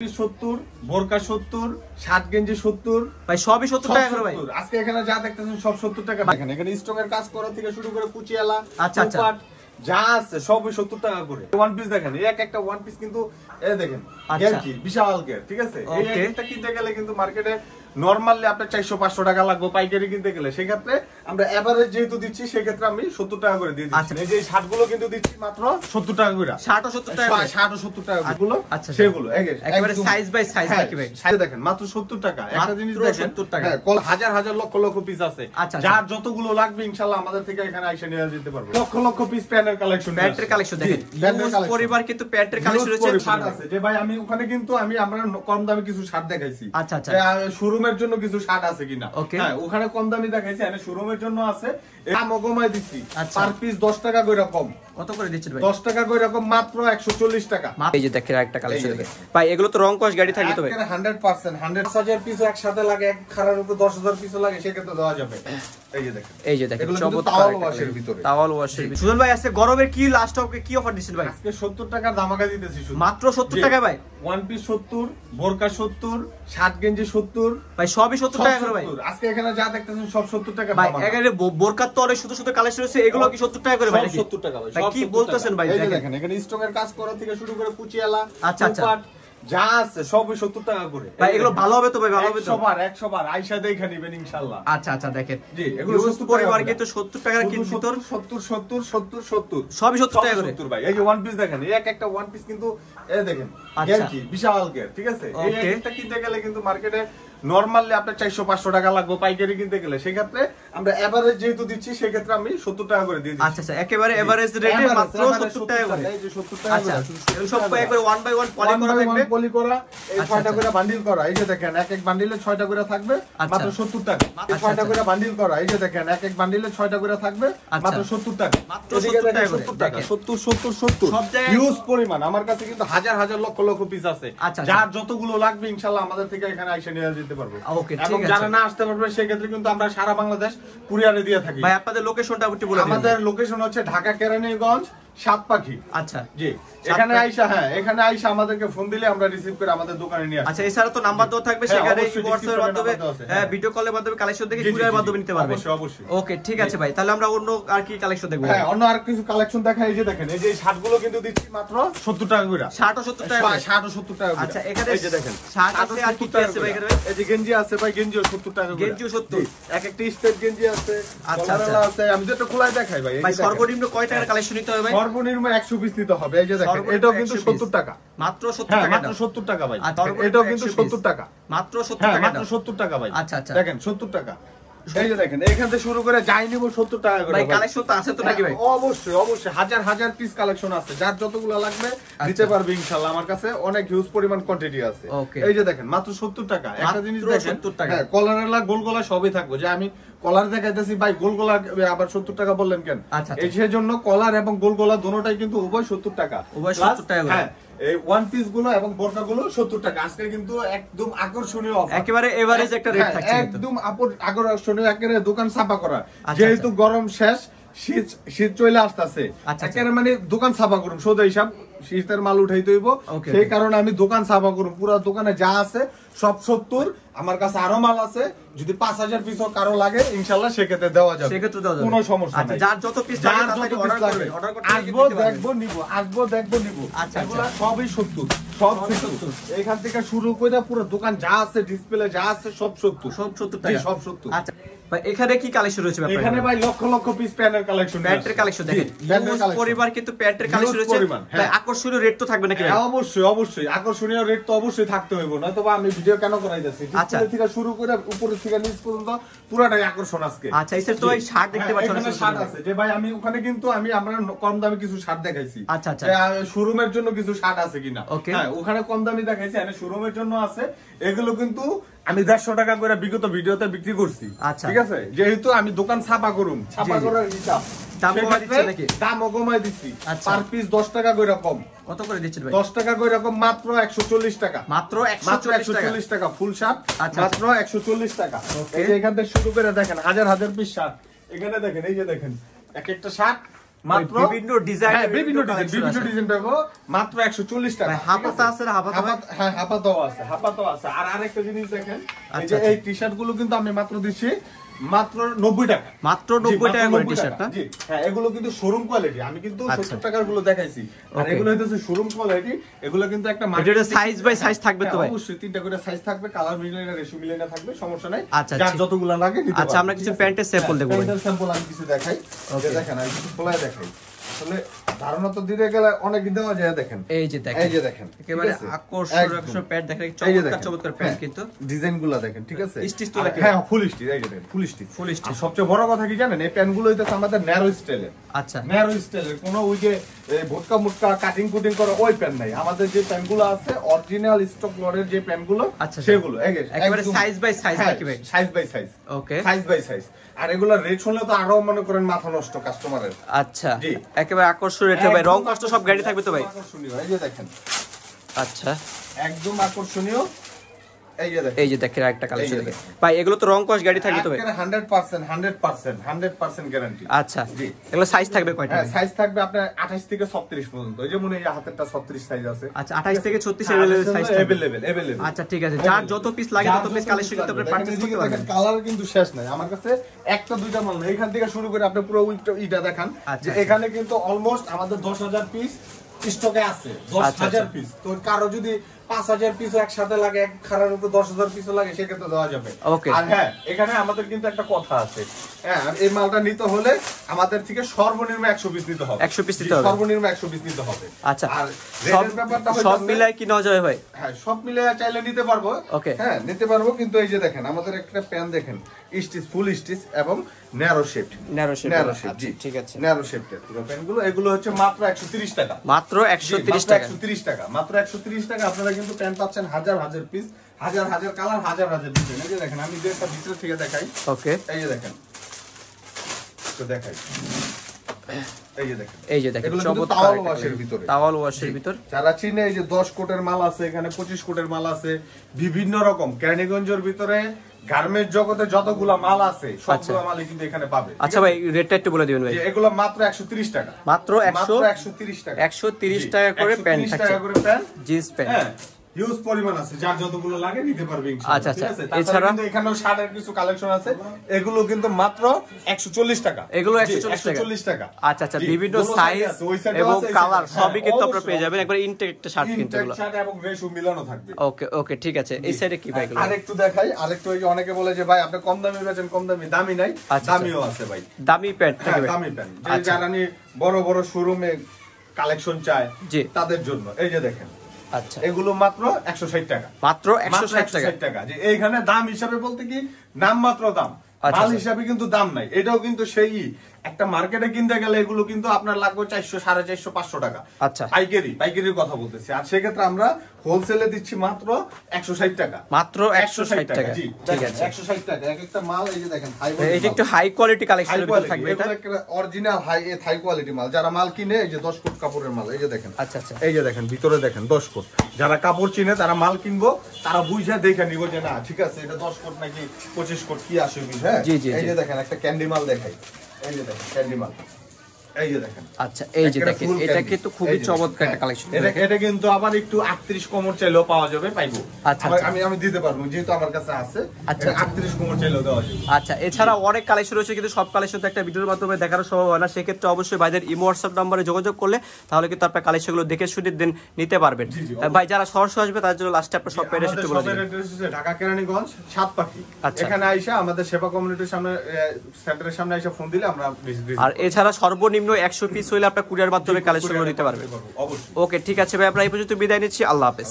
70 বোরকা 70 শার্ট গেঞ্জি 70 ভাই সবই 70 টাকা করে ভাই। আজকে এখানে যা দেখতেছেন সব 70 টাকা। দেখেন এখানে স্টক এর কাজ করা থেকে শুরু করে কুচিয়ালা আচ্ছা আচ্ছা যা আছে সবই 70 টাকা করে। ওয়ান পিস দেখেন একটা ওয়ান পিস কিন্তু এই দেখেন আচ্ছা কি বিশাল গের, ঠিক আছে? এই একটা কিনতে গেলে কিন্তু মার্কেটে নরমালি আপনার 400-500 টাকা লাগবে পাইকারি কিনতে গেলে। সেই ক্ষেত্রে আমরা এভারেজ যেহেতু দিচ্ছি সেই ক্ষেত্রে আমি 70 টাকা করে দিয়ে দিচ্ছি। এই যে শার্ট গুলো কিন্তু দিচ্ছি মাত্র 70 টাকা করে। শার্টও 70 টাকা করে, শার্টও 70 টাকা গুলো আচ্ছা সেগুলো একেবারে সাইজ বাই সাইজ নাকি ভাই? সাইজ দেখেন মাত্র 70 টাকা। একটা জিনিস দেখেন 70 টাকা। হ্যাঁ, কল হাজার হাজার লক্ষ লক্ষ পিস আছে। আচ্ছা যার যতগুলো লাগবে ইনশাআল্লাহ আমাদের থেকে এখানে আইসা নিয়ে যেতে পারবে। লক্ষ লক্ষ পিস প্যান্টের কালেকশন, প্যান্টের কালেকশন দেখেন। ইউজ পরিবার কিন্তু প্যান্টের কালেকশন আছে যে ভাই আমি ওখানে কিন্তু আমরা কম দামে কিছু শার্ট দেখাইছি। আচ্ছা আচ্ছা শোরুমের জন্য কিছু শার্ট আছে কিনা, হ্যাঁ ওখানে কম দামি দেখাইছি, এখানে শোরুমের জন্য আছে। দাম কমাই দিচ্ছি, পার পিস 10 টাকা করে কম। কত করে দিচ্ছেন ভাই? 10 টাকা করে কম, মাত্র 140 টাকা। এই যে দেখেন একটা কালেকশন দেখেন ভাই, এগুলো তো রং কস গাড়ি থাকি তো ভাই 100% 100,000 পিস একসাথে লাগে, এক খারার উপর 10,000 পিস লাগে, সেক্ষেত্রে দেওয়া যাবে। এই যে দেখেন তাওয়াল ওয়াশের ভিতরে, তাওয়াল ওয়াশের ভিতরে। সুজন ভাই আজকে গরমের কি লাস্ট অফে কি অফার দিচ্ছেন ভাই? আজকে 70 টাকার ধামাকা দিতেছি শুধু, মাত্র 70 টাকা ভাই। ওয়ান পিস 70 বোরকা 70 শার্ট গেঞ্জি 70 ভাই সবই 70 টাকা করে ভাই। আজকে এখানে যা দেখতেছেন সব 70 টাকা ভাই। এখানে বোরকার তো অনেক শুধু কালেকশন আছে, এগুলো কি 70 টাকা করে ভাই নাকি? 70 টাকা ভাই। কি বলতেছেন ভাই? দেখেন এখানে স্টক এর কাজ করা থেকে শুরু করে কুচিয়ালা আচ্ছা আচ্ছা যা আছে সবই 70 টাকা করে। ভাই এগুলো ভালো হবে তো ভাই? ভালো হবে তো? 100 বার আয়শা দেখে নেবেন ইনশাআল্লাহ। আচ্ছা আচ্ছা দেখেন জি এগুলো 70 পরিবার কিন্তু 70 টাকার কি ভিতর 70 70 70 70 সবই 70 টাকা করে 70 ভাই। এই যে ওয়ান পিস দেখেন একটা ওয়ান পিস কিন্তু এই দেখেন গের কি বিশাল গের, ঠিক আছে? এই একটা কিনতে গেলে কিন্তু মার্কেটে নরমালি আপনার 400-500 টাকা লাগবে পাইকারি কিনতে গেলে। সেই ক্ষেত্রে আমরা এভারেজ যেহেতু দিচ্ছি সেই ক্ষেত্রে আমি 70 টাকা করে দিয়ে দিচ্ছি। আচ্ছা আচ্ছা একেবারে এভারেজ রেটে মাত্র 70 টাকা করে। এই যে 70 টাকা করে। আচ্ছা সব একবার 1 বাই 1 পলি করা থাকবে, পলি করা এই 6টা করে বান্ডিল করা। এই যে দেখেন এক বান্ডিলে 6টা করে থাকবে, মাত্র 70 টাকা। এই 6টা করে বান্ডিল করা। এই যে দেখেন এক বান্ডিলে 6টা করে থাকবে, মাত্র 70 টাকা। মাত্র 70 টাকা করে। 70 70 70 সব জায়গায় হিউজ পরিমাণ। আমার কাছে কিন্তু হাজার হাজার লক্ষ লক্ষ পিস আছে। যার যতগুলো লাগবে ইনশাআল্লাহ আমাদের থেকে এখানে আইসা নিয়ে যেতে পারবে। ওকে এবং যারা না আসতে পারবে সেই ক্ষেত্রে কিন্তু আমরা সারা বাংলাদেশ কুরিয়ারে দিয়ে থাকি। ভাই আপনাদের লোকেশনটা একটু বলে দিন। আমাদের লোকেশন হচ্ছে ঢাকা কেরানীগঞ্জ সাতপাখি। আচ্ছা জি এখানে আইসা, হ্যাঁ এখানে আইসা আমাদেরকে ফোন দিলে আমরা রিসিভ করে আমাদের দোকানে নিয়ে আসি। আচ্ছা এছাড়া তো নাম্বার দেওয়া থাকবে, সেখানে হোয়াটসঅ্যাপের মাধ্যমে ভিডিও কলের মাধ্যমে কালেকশন দেখে কুরিয়ার মাধ্যমে নিতে পারবে। অবশ্যই অবশ্যই। ওকে ঠিক আছে ভাই, তাহলে আমরা অন্য আর কি কালেকশন দেখব? হ্যাঁ অন্য আর কিছু কালেকশন দেখাই। এই যে দেখেন এই যে শার্টগুলো কিন্তু দিচ্ছি মাত্র 70 টাকা করে। শার্টও 70 টাকা করে। শার্টও 70 টাকা করে। আচ্ছা এখানে এই যে দেখেন শার্ট আছে আর কি কি আছে ভাই এখানে? এই যে গেঞ্জি আছে ভাই, গেঞ্জিও 70 টাকা করে। গেঞ্জিও 70। একটা স্টেপ গেঞ্জি আছে, আচ্ছা কলারওয়ালা আছে। আমি যেটা খোলাই দেখাই ভাই। ভাই সর্বনিম্ন কয় টাকার কালেকশন নিতে হবে ভাই? সর্বনিম্ন 100 পিস নিতে হবে। এই যে দেখেন এটাও কিন্তু 70 টাকা। মাত্র 70 হ্যাঁ টাকা। মাত্র 70 টাকা ভাই। এটাও কিন্তু 70 টাকা। মাত্র 70 হ্যাঁ টাকা। মাত্র 70 টাকা ভাই। আচ্ছা আচ্ছা দেখেন 70 টাকা। এই যে দেখেন এখান থেকে শুরু করে যাই নিব 70 টাকা করে ভাই। কালেকশন তো আছে তো নাকি ভাই? অবশ্যই অবশ্যই হাজার হাজার পিস কালেকশন আছে, যার যতগুলো লাগবে দিতে পারবে ইনশাআল্লাহ। আমার কাছে অনেক হিউজ পরিমাণ কোয়ান্টিটি আছে। এই যে দেখেন মাত্র 70 টাকা। একটা জিনিস দেখেন 70 টাকা। হ্যাঁ কলারওয়ালা গোল গলা সবই থাকবে। যে আমি কলার দেখাইতেছি ভাই, গোল গলা আবার 70 টাকা বললেন কেন? এই সেজন্য কলার এবং গোল গলা দুটোটাই কিন্তু উভয় 70 টাকা। উভয় 70 টাকা। হ্যাঁ এই ওয়ান পিস গুলো এবং বোরকা গুলো 70 টাকা। আজকে কিন্তু একদম আকর্ষণীয় অফার, একেবারে এভারেজ একটা রেট থাকছে, একদম আকর্ষণীয়, একেবারে দোকান ছাপা করা। যেহেতু গরম শেষ, শীত চলে আসতেছে, একেবারে মানে দোকান ছাপা করুন সোজা হিসাব। শীতের মাল উঠাইতে হইব, সেই কারণে আমি দোকান ছাপা করুন। পুরো দোকানে যা আছে সব 70। আমার কাছে আরো মাল আছে, যদি 5000 পিস কারো লাগে ইনশাআল্লাহ সেক্ষেত্রে দেওয়া যাবে, কোনো সমস্যা নাই। যার যত পিস লাগে অর্ডার করতে আসবো দেখবো নিব, আসবো দেখবো নিব। এগুলা সবই 70, সব 70। এখান থেকে শুরু করে পুরো দোকান যা আছে, ডিসপ্লে যা আছে সব 70, সব 70 টাকা। সব 70। আচ্ছা ভাই এখানে কি কালেকশন রয়েছে ভাই? এখানে ভাই লক্ষ লক্ষ পিস প্যান্টের কালেকশন, প্যান্টের কালেকশন দেখেন। ইউজ পরিবার কিন্তু প্যান্টের কালেকশন রয়েছে। ভাই আকর্ষণীয় রেট তো থাকবে নাকি ভাই? অবশ্যই অবশ্যই আকর্ষণীয় রেট তো অবশ্যই থাকতে হইব, নয়তো আমি ভিডিও কেন করাইতেছি? ডিসপ্লে থেকে শুরু করে উপর থেকে নিচ পর্যন্ত পুরোটাই আকর্ষণ আজকে। আচ্ছা এই তো ভাই শার্ট দেখতে পাচ্ছেন, এখানে শার্ট আছে। যে ভাই আমি ওখানে কিন্তু আমরা কম দামে কিছু শার্ট দেখাইছি। আচ্ছা আচ্ছা শোরুমের জন্য কিছু শার্ট আছে কিনা, হ্যাঁ ওখানে কম দামি দেখাইছি, এখানে শোরুমের জন্য আছে। এগুলো কিন্তু আমি 150 টাকা করে বিগত ভিডিওতে বিক্রি করছি। ঠিক আছে, যেহেতু আমি দোকান ছাপা করুম, ছাপা করার হিসাব দামও কমাই দিচ্ছি। পার পিস 10 টাকা করে কম। কত করে দিচ্ছেন ভাই? 10 টাকা করে কম, মাত্র 140 টাকা। মাত্র 140 টাকা ফুল শার্ট, মাত্র 140 টাকা। এই যে এখান থেকে শুরু করে দেখেন হাজার হাজার পিস শার্ট। এখানে দেখেন, এই যে দেখেন এক একটা শার্ট মাত্র বিভিন্ন ডিজাইন, বিভিন্ন ডিজাইন পাবো মাত্র 140 টাকা। হাফাতা আছে না? হ্যাঁ, হাফাতাও আছে। আর আরেকটা জিনিস দেখেন, এই যে এই টি-শার্ট গুলো কিন্তু আমি মাত্র দিচ্ছি মাত্র 90 টাকা। মাত্র 90 টাকা করে টি-শার্ট না? জি হ্যাঁ, এগুলো কিন্তু শোরুম কোয়ালিটি। আমি কিন্তু 70 টাকার গুলো দেখাইছি, আর এগুলো হইতাছে শোরুম কোয়ালিটি। এগুলো কিন্তু একটা এটা সাইজ বাই সাইজ থাকবে তো ভাই? অবশ্যই 3টা করে সাইজ থাকবে, কালার মিলে না, রেশিও মিলে না থাকবে, সমস্যা নাই। আচ্ছা, যার যতগুলো লাগে নিতে পারবে। আচ্ছা, আমরা কিছু প্যান্টের স্যাম্পল দেখব। প্যান্টের স্যাম্পল আমি কিছু দেখাই। এই দেখেন, আমি কিছু খোলায় দেখাই। আসলে ধারণা তো দিতে গেলে অনেক দেওয়া যায়। দেখেন, এই যে দেখেন একেবারে আকর্ষণীয় প্যান্ট দেখেন, চমৎকার প্যান্ট কিন্তু ডিজাইনগুলো দেখেন, ঠিক আছে? স্টিচ তো লাগে? হ্যাঁ, ফুল স্টিচ। এই যে দেখেন, ফুল স্টিচ। আর সবচেয়ে বড় কথা কি জানেন, এই প্যান্টগুলো হইতাছে আমাদের ন্যারো স্টাইলের। আচ্ছা, ন্যারো স্টাইলের, কোনো ওই যে ভোটকা মুটকা কাটিং কুটিং করে ওই প্যান্ট নাই। আমাদের যে প্যান্টগুলো আছে অরিজিনাল স্টক লটের যে প্যান্টগুলো, সেগুলো একেবারে সাইজ বাই সাইজ নাকি ভাই? Size by size. Okay, size by size. আর এগুলো রেট শুনলে তো আরো মনে করেন মাথা নষ্ট কাস্টমারের। আচ্ছা, একেবারে আকর্ষণীয় রেট ভাই। রং কষ্ট সব গাড়ি থাকবে তো ভাই? আকর্ষণীয়, এই যে দেখেন। আচ্ছা, একদম আকর্ষণীয়। এই যে দেখেন একটা কালেকশন ভাই, এগুলো তো রং কস গাড়ি থাকবে তো ভাই? 100% গ্যারান্টি। আচ্ছা, এগুলো সাইজ থাকবে কয়টা? সাইজ থাকবে আপনার 28 থেকে 36 পর্যন্ত। এই যে মনে হয় হাতেরটা 36 সাইজ আছে। আচ্ছা, 28 থেকে 36 এর সাইজ अवेलेबल। আচ্ছা, ঠিক আছে, যার যত পিস লাগে তত পিস কালেকশন করতে আপনি পারচেজ করতে পারবেন। কালার কিন্তু শেষ নাই আমার কাছে, একটা দুইটা মাল না, এখান থেকে শুরু করে আপনি পুরো উইকটা দেখান। যে এখানে কিন্তু অলমোস্ট আমাদের 10,000 পিস স্টকে আছে। 10,000 পিস। তো কারো যদি 5,000 পিস একসাথে লাগে, এক খারার উপর 10,000 পিস লাগে, সেক্ষেত্রে দেওয়া যাবে। আর হ্যাঁ, এখানে আমাদের কিন্তু একটা কথা আছে। হ্যাঁ, এই মালটা নিতে হলে আমাদের থেকে সর্বনিম্ন 100 পিস নিতে হবে। 100 পিস নিতে হবে, সর্বনিম্ন 100 পিস নিতে হবে। আচ্ছা, আর সব মিলাই কি নেওয়া যাবে ভাই? হ্যাঁ, সব মিলে চাইলে নিতে পারবো। হ্যাঁ, নিতে পারবো। কিন্তু এই যে দেখেন, আমাদের একটা প্যান্ট দেখেন, স্টিচ, ফুল স্টিচ এবং ন্যারো শেপ। জি, ঠিক আছে, ন্যারো শেপের পুরো প্যান্টগুলো। এগুলো হচ্ছে মাত্র 130 টাকা। মাত্র 130 টাকা। 130 টাকা, মাত্র 130 টাকা। আপনারা কিন্তু প্যান্ট পাচ্ছেন হাজার হাজার পিস, হাজার হাজার কালার, হাজার হাজার ডিজাইন। এই যে দেখেন, আমি যে একটা ভিতর থেকে দেখাই। ওকে, এই যে দেখেন, তো দেখাই। এই যে দেখেন চমৎকার তাওয়াল ওয়াশের ভিতরে, তাওয়াল ওয়াশের ভিতর। যারা চিনে, এই যে 10 কোটের মাল আছে, এখানে 25 কোটের মাল আছে, বিভিন্ন রকম কেরানীগঞ্জের ভিতরে গার্মেন্টস জগতে যতগুলা মাল আছে সবগুলা মালই কিন্তু এখানে পাবে। আচ্ছা ভাই, রেটটা একটু বলে দিবেন ভাই? এগুলো মাত্র 130 টাকা। মাত্র 130 টাকা। 130 টাকা করে প্যান্ট থাকছে, জিন্স প্যান্ট। হ্যাঁ, হিউজ পরিমাণ আছে, যার যতগুলো লাগে নিতে পারবে ইনশাআল্লাহ। আচ্ছা, ঠিক আছে? এছাড়া কিন্তু এখানেও শার্টের কিছু কালেকশন আছে, এগুলো কিন্তু মাত্র 140 টাকা। এগুলো 140 টাকা। আচ্ছা, বিভিন্ন সাইজ এবং কালার সবই কিন্তু আপনারা পেয়ে যাবেন। একবার ইনটেক একটা শার্ট কিন্তু এগুলো, শার্ট এবং রেশিও মিলানো থাকবে। ওকে, ঠিক আছে। এই সাইডে কি ভাই এগুলো? আরেকটু দেখাই, আরেকটু। ওই যে অনেকে বলে যে ভাই আপনি কম দামি বেচেন, কম দামি। দামি নাই, দামিও আছে ভাই। দামি প্যান্ট থাকে ভাই? দামি প্যান্ট, যে যারা বড় বড় শোরুমে কালেকশন চায় তাদের জন্য। এই যে দেখেন, আচ্ছা, এগুলো মাত্র 160 টাকা। মাত্র 160 টাকা। যে এইখানে দাম হিসাবে বলতে কি, নাম মাত্র দাম, মাল হিসাবে কিন্তু দাম নাই। এটাও কিন্তু সেই একটা মার্কেটে কিনতে গেলে এগুলো কিন্তু আপনার লাগবে 400, 450, 500 টাকা। আচ্ছা, পাইকারির কথা বলতেছি। আর সেক্ষেত্রে আমরা হোলসেলে দিচ্ছি মাত্র 160 টাকা। মাত্র 160 টাকা। জি, ঠিক আছে, 160 টাকা। এক একটা মাল এই যে দেখেন, এটা একটু হাই কোয়ালিটি কালেকশন থাকবে। এটা অরিজিনাল হাই কোয়ালিটি মাল। যারা মাল কিনে, এই যে 10 ফুট কাপড়ের মাল, এই যে দেখেন। আচ্ছা, এই যে দেখেন, ভিতরে দেখেন 10 ফুট। যারা কাপড় চিনে, তারা মাল কিনবো, তারা বুঝে দেখে নিব যে না ঠিক আছে, এটা 10 ফুট নাকি 25 ফুট, কি আসে বুঝ। হ্যাঁ, এই যে দেখেন, একটা ক্যান্ডি মাল দেখাই। এই যে দেখেন, ক্যান্ডি মাল। এই যে দেখেন, আচ্ছা, এই যে দেখেন, এটা কিন্তু খুবই চমৎকার একটা কালেকশন। এটা কিন্তু আবার একটু 38 কোমর চাইলেও পাওয়া যাবে, পাইবো। আচ্ছা, আমি দিতে পারবো, যেহেতু আমার কাছে আছে। আচ্ছা, 38 কোমর চাইলেও দেওয়া যাবে। আচ্ছা, এছাড়া অনেক কালেকশন রয়েছে, কিন্তু সব কালেকশন তো একটা ভিডিওর মাধ্যমে দেখানো সম্ভব হয় না। সেক্ষেত্রে অবশ্যই ভাইদের ইমো হোয়াটসঅ্যাপ নম্বরে যোগাযোগ করলে তাহলে কিন্তু আপনার কালেকশনগুলো দেখে শুনে দিন নিতে পারবেন। ভাই, যারা সরাসরি আসবে তাদের জন্য লাস্টে আপনার সব অ্যাড্রেস একটু বলে দিন। ঢাকা কেরানীগঞ্জ সাতপাখি। এখানে আইসা আমাদের সেবা কমিউনিটির সামনে, সেন্টারের সামনে আইসা ফোন দিলে আমরা। আর এছাড়া সর্বনিম্ন 100 পিস হইলে আপনার কুরিয়ার মাধ্যমে কালেকশন নিতে পারবেন। ওকে, ঠিক আছে ভাই, আমরা এই পর্যন্ত বিদায় নিচ্ছি। আল্লাহ হাফেজ।